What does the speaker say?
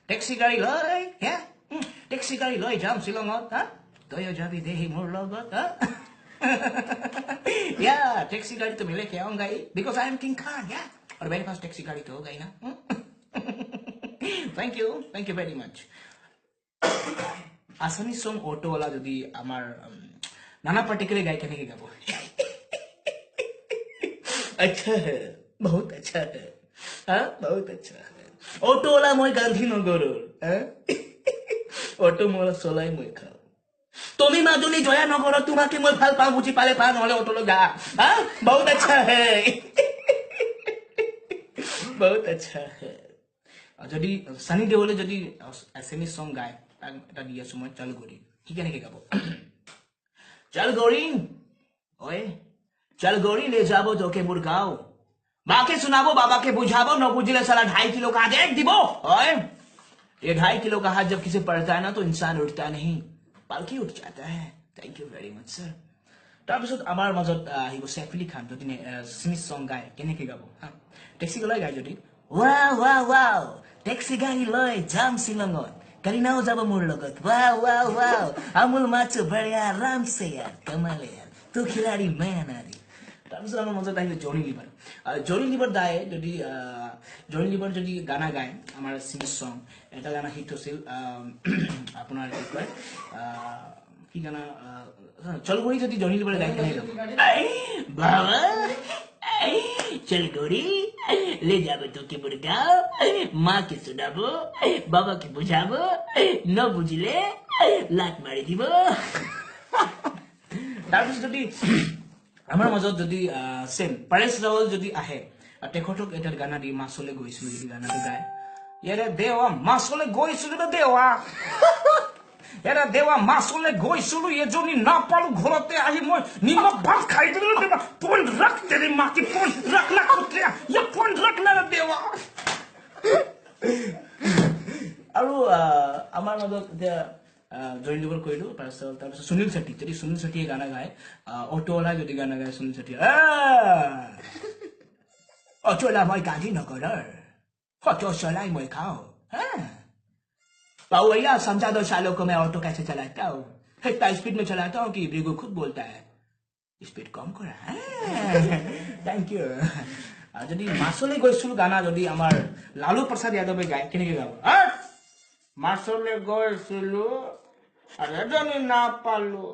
Taxi গাড়ী লৈ হে টেক্সি গাড়ী লৈ যাম শ্বিলঙত হা তইও যাবি দেহি মোৰ লগত হা Yeah, taxi गाड़ी तो मिले क्या होंगे because I am King Khan, yeah. और मेरे पास टैक्सी गाड़ी तो हो गई ना thank you very much. आसानी सॉन्ग ऑटो वाला जो दी हमार नाना पाटेकरे गाय करने के गाबो अच्छा है बहुत अच्छा है हाँ बहुत अच्छा है ऑटो वाला मैं गांधीनगर हाँ ऑटो मोला सोलाई मैं खा তুমি মাজুলী জয়া নগৰত তোমাকে মই ভাল পাওঁ বুজি পালে পা নহলে অটলো গা হা বহুত আচ্ছা হে বহুত আচ্ছা হে যদি সানি দেওলে যদি এসএমএস সং গায় এটা দিয়া সময় চালু করি কি কেনেকে গাব চল গরি ওয়ে চল গরি ले যাবো তোকে মোর গাঁও মাকে শোনাবো বাবাকে বুঝাবো न বুঝলে साला 2.5 किलो का देख दिबो ओए ये 2.5 किलो का हाथ जब किसी पड़ता है ना तो इंसान उठता नहीं पालकी उठ जाता है thank you very much sir তাৰপিছত আমাৰ মাজত আহিব সৈফ আলী খান যদি স্মিথ সং গায় কেনেকে গাব হা টেক্সি লৈ গায় যদি ৱাও ৱাও ৱাও টেক্সি গাড়ী লৈ যাম শ্বিলঙত কালিনাও যাব মোৰ লগত ৱাও ৱাও ৱাও আমুল মাছো বঢ়িয়া আৰাম সে यार कमाल है यार तू खिलाड़ी मैं नारी তাৰপিছত আমাৰ মাজত আহিব জনি লিভাৰ দাই যদি জনি লিভাৰ যদি গানা গায় আমাৰ স্মিথ সং এটা গানা হিট হৈছিল আপোনাৰ কি কয় কি গানা চল গড়ি যদি জনি লিভার গায় কেনে গাব বাবা চল গড়ি ले যাবে তোকে মোর গাঁও মাকে শোনাবো বাবাকে বুঝাবো ন বুঝলে লাত মারি দিব তাৰপিছত যদি আমাৰ মাজত যদি সেম পৰেশ ৰাৱল যদি আহে তেখেতক এটা গানা দি মাছলে গৈছিলো যদি গানাটো গায় ইয়াৰে দেৱা মাছলে গৈছিলো দেৱা এৰা দেওয়া মাছলে গৈছিলো এজনী নাপালো ঘৰতে আহি মই নিমখ ভাত খাই দিলো দেৱা ফোন ৰাখ তেৰে মাকে ফোন ৰাখ না কুত্ৰে ইয়া ফোন ৰাখ না দেৱা আৰু আমাৰ মাজত জইন লিভাৰ কইলো তাৰপিছত সুনীল শেট্টি যদি সুনীল শেট্টিয়ে গানা গায় অটোৱালা যদি গানা গায় সুনীল শেট্টি অটোৱালা মই গান্ধীনগৰৰ অটো চলাই মই খাও भैया समझा दो सालों को मैं ऑटो कैसे चलाता हूँ इतना स्पीड में चलाता हूँ कि ब्रिगो खुद बोलता है स्पीड कम करा थैंक यू যদি মাছলে গৈছিলো গানা যদি আমাৰ লালু প্ৰসাদ যাদৱে গায় কেনেকে গাব মাছলে গৈছিলো আৰু এজনী নাপালো